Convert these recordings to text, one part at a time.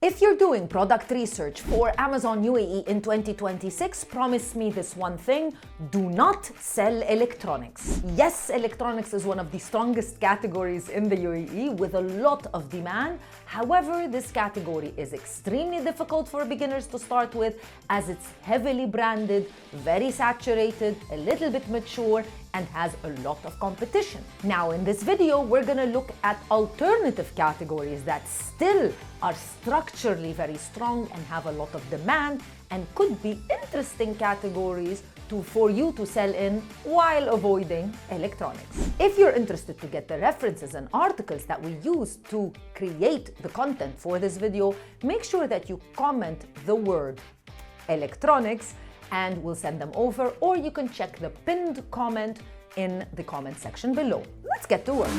If you're doing product research for Amazon UAE in 2026, promise me this one thing: do not sell electronics. Yes, electronics is one of the strongest categories in the UAE with a lot of demand. However, this category is extremely difficult for beginners to start with, as it's heavily branded, very saturated, a little bit mature, and has a lot of competition. Now, in this video, we're gonna look at alternative categories that still are structurally very strong and have a lot of demand and could be interesting categories for you to sell in while avoiding electronics. If you're interested to get the references and articles that we use to create the content for this video, make sure that you comment the word electronics and we'll send them over, or you can check the pinned comment in the comment section below. Let's get to work.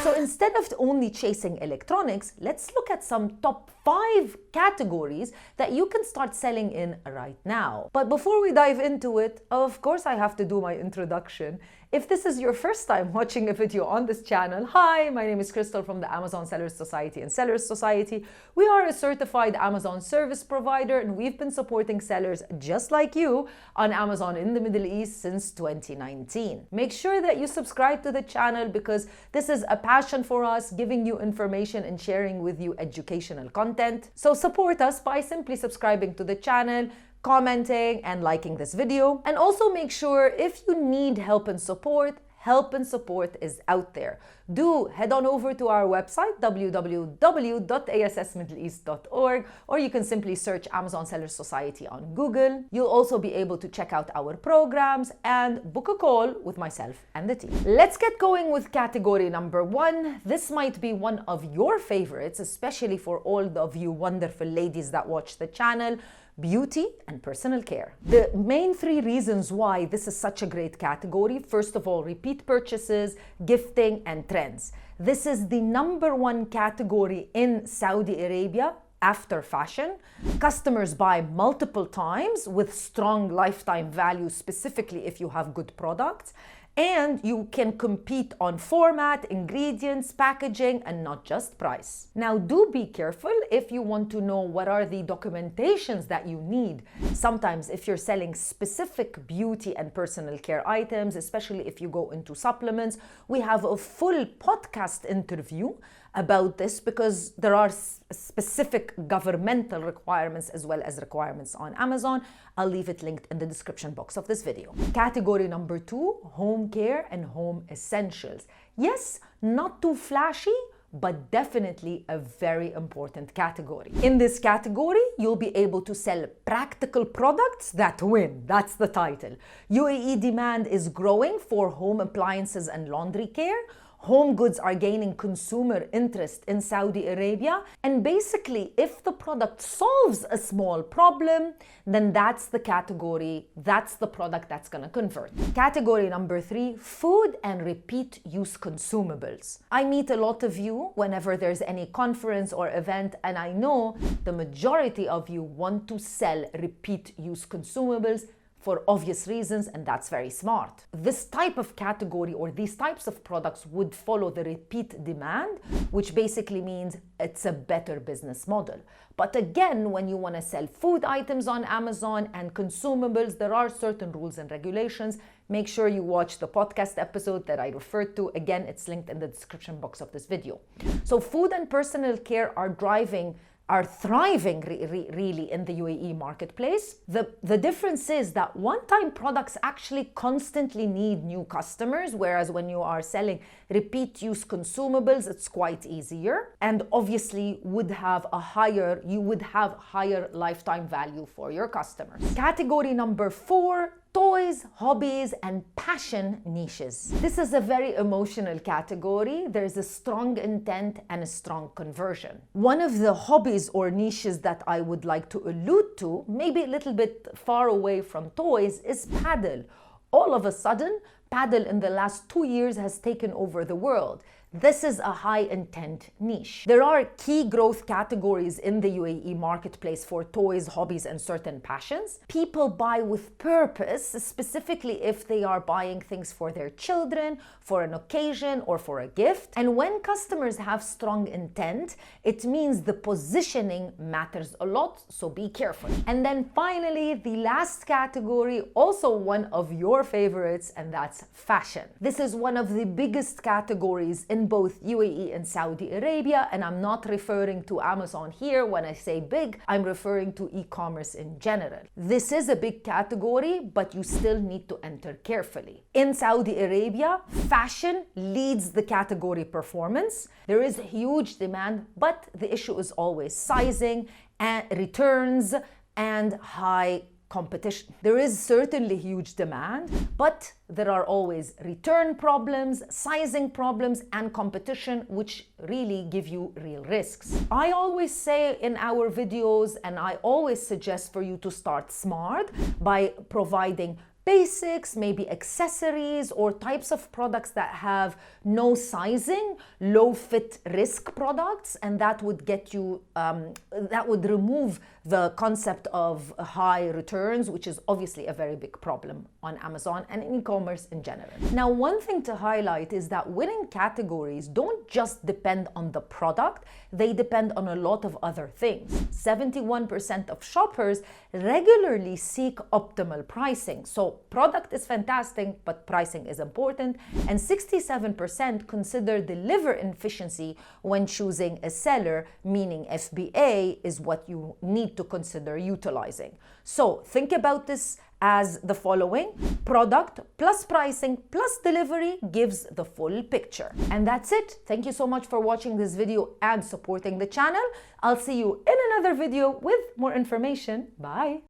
So instead of only chasing electronics, let's look at some top 5 categories that you can start selling in right now. But before we dive into it, of course I have to do my introduction. If this is your first time watching a video on this channel, hi, my name is Crystal from the Amazon Sellers Society and Sellers Society. We are a certified Amazon service provider, and we've been supporting sellers just like you on Amazon in the Middle East since 2019. Make sure that you subscribe to the channel because this is a passion for us, giving you information and sharing with you educational content. So support us by simply subscribing to the channel, commenting and liking this video. And also make sure if you need help and support is out there. Do head on over to our website, www.assmiddleeast.org, or you can simply search Amazon Sellers Society on Google. You'll also be able to check out our programs and book a call with myself and the team. Let's get going with category number 1. This might be one of your favorites, especially for all of you wonderful ladies that watch the channel: beauty and personal care. The main 3 reasons why this is such a great category: first of all, repeat purchases, gifting, and trends. This is the number 1 category in Saudi Arabia after fashion. Customers buy multiple times with strong lifetime value, specifically if you have good products. And you can compete on format, ingredients, packaging, and not just price. Now, do be careful if you want to know what are the documentations that you need. Sometimes if you're selling specific beauty and personal care items, especially if you go into supplements, we have a full podcast interview about this because there are specific governmental requirements as well as requirements on Amazon. I'll leave it linked in the description box of this video. Category number 2, home care and home essentials. Yes, not too flashy, but definitely a very important category. In this category, you'll be able to sell practical products that win. That's the title. UAE demand is growing for home appliances and laundry care. Home goods are gaining consumer interest in Saudi Arabia. And basically, if the product solves a small problem, then that's the category, that's the product that's gonna convert. Category number 3, food and repeat use consumables. I meet a lot of you whenever there's any conference or event, and I know the majority of you want to sell repeat use consumables for obvious reasons, and that's very smart. This type of category or these types of products would follow the repeat demand, which basically means it's a better business model. But again, when you want to sell food items on Amazon and consumables, there are certain rules and regulations. Make sure you watch the podcast episode that I referred to. Again, it's linked in the description box of this video. So food and personal care are thriving really in the UAE marketplace. The difference is that one-time products actually constantly need new customers, whereas when you are selling repeat use consumables, it's quite easier, and obviously you would have higher lifetime value for your customers. Category number 4, toys, hobbies, and passion niches. This is a very emotional category. There's a strong intent and a strong conversion. One of the hobbies or niches that I would like to allude to, maybe a little bit far away from toys, is paddle. All of a sudden, paddle in the last 2 years has taken over the world. This is a high-intent niche. There are key growth categories in the UAE marketplace for toys, hobbies, and certain passions. People buy with purpose, specifically if they are buying things for their children, for an occasion, or for a gift. And when customers have strong intent, it means the positioning matters a lot, so be careful. And then finally, the last category, also one of your favorites, and that's fashion. This is one of the biggest categories in both UAE and Saudi Arabia, and I'm not referring to Amazon here. When I say big, I'm referring to e-commerce in general. This is a big category, but you still need to enter carefully. In Saudi Arabia, fashion leads the category performance. There is huge demand, but the issue is always sizing and returns and high competition. There is certainly huge demand, but there are always return problems, sizing problems, and competition, which really give you real risks. I always say in our videos, and I always suggest for you to start smart by providing basics, maybe accessories or types of products that have no sizing, low fit risk products, and that would get you, that would remove the concept of high returns, which is obviously a very big problem on Amazon and in e-commerce in general. Now, one thing to highlight is that winning categories don't just depend on the product, they depend on a lot of other things. 71% of shoppers regularly seek optimal pricing. So product is fantastic, but pricing is important. And 67% consider delivery efficiency when choosing a seller, meaning FBA is what you need to consider utilizing. So think about this as the following: product plus pricing plus delivery gives the full picture. And that's it. Thank you so much for watching this video and supporting the channel. I'll see you in another video with more information. Bye.